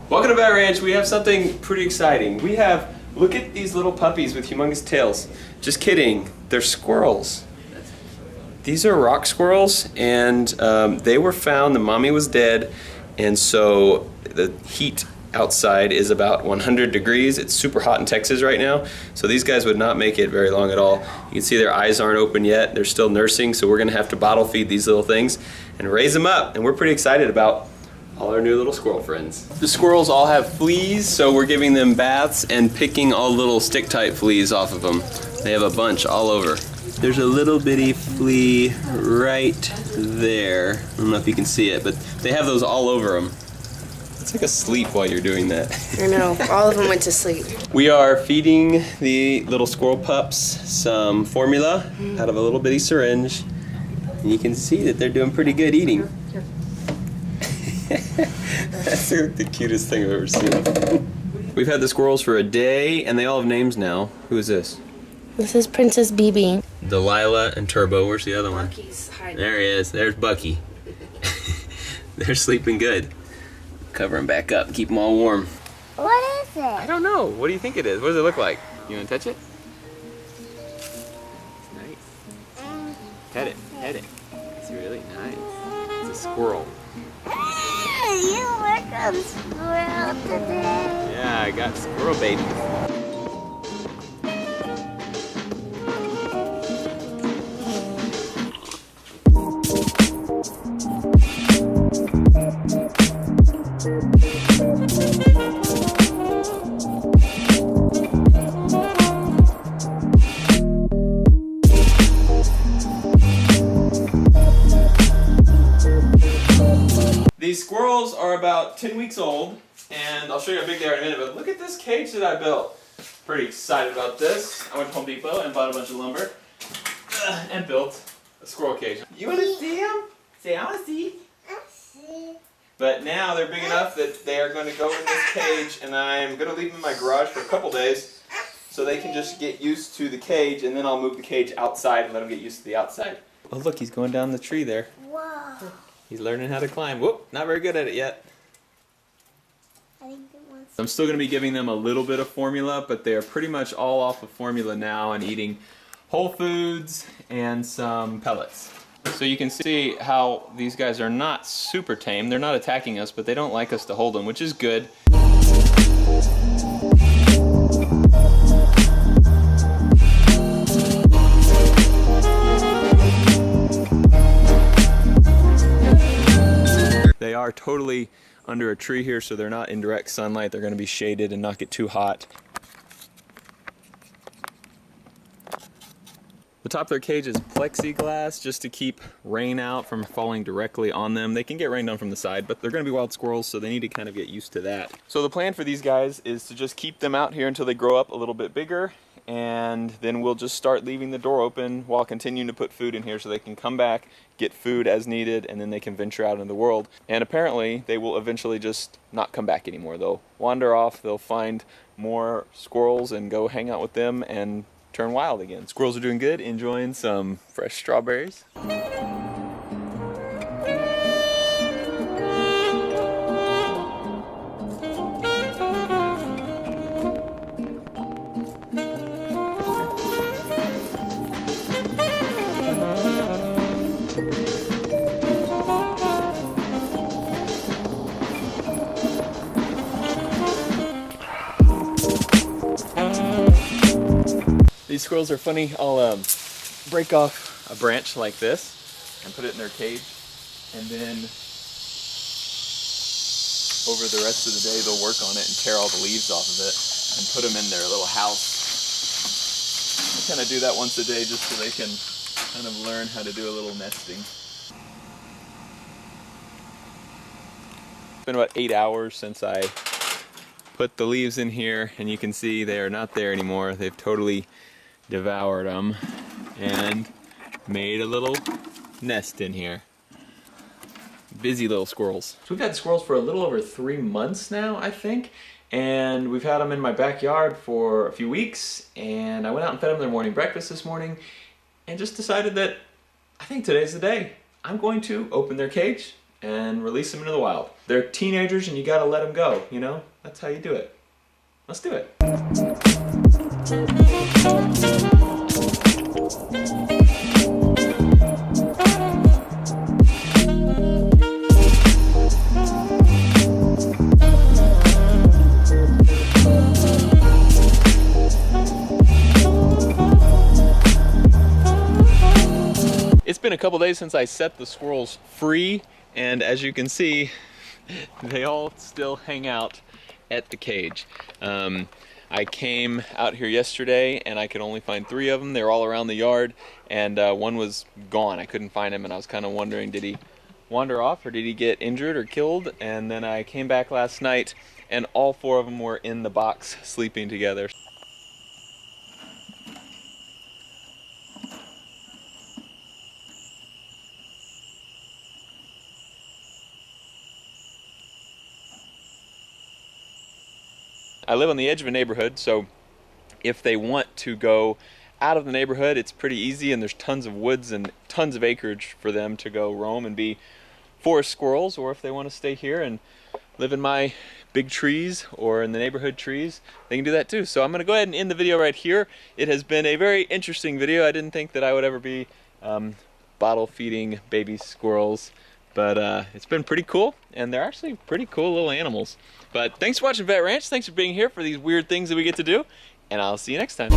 Welcome to Bat Ranch. We have something pretty exciting. Look at these little puppies with humongous tails. Just kidding, they're squirrels. These are rock squirrels, and they were found, the mommy was dead, and so the heat outside is about 100 degrees. It's super hot in Texas right now, so these guys would not make it very long at all. You can see their eyes aren't open yet. They're still nursing, so we're gonna have to bottle feed these little things and raise them up, and we're pretty excited about all our new little squirrel friends. The squirrels all have fleas, so we're giving them baths and picking all little stick-type fleas off of them. They have a bunch all over. There's a little bitty flea right there. I don't know if you can see it, but they have those all over them. It's like asleep while you're doing that. I know, all of them went to sleep. We are feeding the little squirrel pups some formula out of a little bitty syringe. And you can see that they're doing pretty good eating. That's the cutest thing I've ever seen. We've had the squirrels for a day, and they all have names now. Who is this? This is Princess BB. Delilah and Turbo. Where's the other one? Bucky's hiding. There he is. There's Bucky. They're sleeping good. Cover them back up. Keep them all warm. What is it? I don't know. What do you think it is? What does it look like? You want to touch it? It's nice. Pet it. Pet it. It's really nice. It's a squirrel. You work on squirrel today. Yeah, I got squirrel babies. These squirrels are about 10 weeks old, and I'll show you how big they are in a minute, but look at this cage that I built. Pretty excited about this. I went to Home Depot and bought a bunch of lumber and built a squirrel cage. You want to see them? Say, I want to see. I see. But now they're big enough that they are going to go in this cage, and I'm going to leave them in my garage for a couple days so they can just get used to the cage, and then I'll move the cage outside and let them get used to the outside. Oh look, he's going down the tree there. Whoa. He's learning how to climb. Whoop, not very good at it yet. I think it wants. I'm still going to be giving them a little bit of formula, but they are pretty much all off of formula now and eating whole foods and some pellets. So you can see how these guys are not super tame. They're not attacking us, but they don't like us to hold them, which is good. They are totally under a tree here, so they're not in direct sunlight. They're going to be shaded and not get too hot. The top of their cage is plexiglass just to keep rain out from falling directly on them. They can get rained on from the side, but they're going to be wild squirrels, so they need to kind of get used to that. So the plan for these guys is to just keep them out here until they grow up a little bit bigger, and then we'll just start leaving the door open while continuing to put food in here so they can come back, get food as needed, and then they can venture out into the world. And apparently they will eventually just not come back anymore. They'll wander off, they'll find more squirrels and go hang out with them and turn wild again. Squirrels are doing good, enjoying some fresh strawberries. These squirrels are funny. I'll break off a branch like this and put it in their cage, and then over the rest of the day they'll work on it and tear all the leaves off of it and put them in their little house. I kind of do that once a day just so they can kind of learn how to do a little nesting. It's been about 8 hours since I put the leaves in here, and you can see they are not there anymore. They've totally devoured them and made a little nest in here. Busy little squirrels. So we've had squirrels for a little over 3 months now, I think, and we've had them in my backyard for a few weeks, and I went out and fed them their morning breakfast this morning and just decided that I think today's the day. I'm going to open their cage and release them into the wild. They're teenagers and you gotta let them go, you know? That's how you do it. Let's do it. It's been a couple days since I set the squirrels free, and as you can see, they all still hang out at the cage. I came out here yesterday and I could only find 3 of them. They were all around the yard, and one was gone. I couldn't find him, and I was kind of wondering, did he wander off or did he get injured or killed? And then I came back last night and all 4 of them were in the box sleeping together. I live on the edge of a neighborhood, so if they want to go out of the neighborhood, it's pretty easy, and there's tons of woods and tons of acreage for them to go roam and be forest squirrels. Or if they want to stay here and live in my big trees or in the neighborhood trees, they can do that too. So I'm going to go ahead and end the video right here. It has been a very interesting video. I didn't think that I would ever be bottle feeding baby squirrels, but it's been pretty cool, and they're actually pretty cool little animals. But thanks for watching Vet Ranch. Thanks for being here for these weird things that we get to do, and I'll see you next time.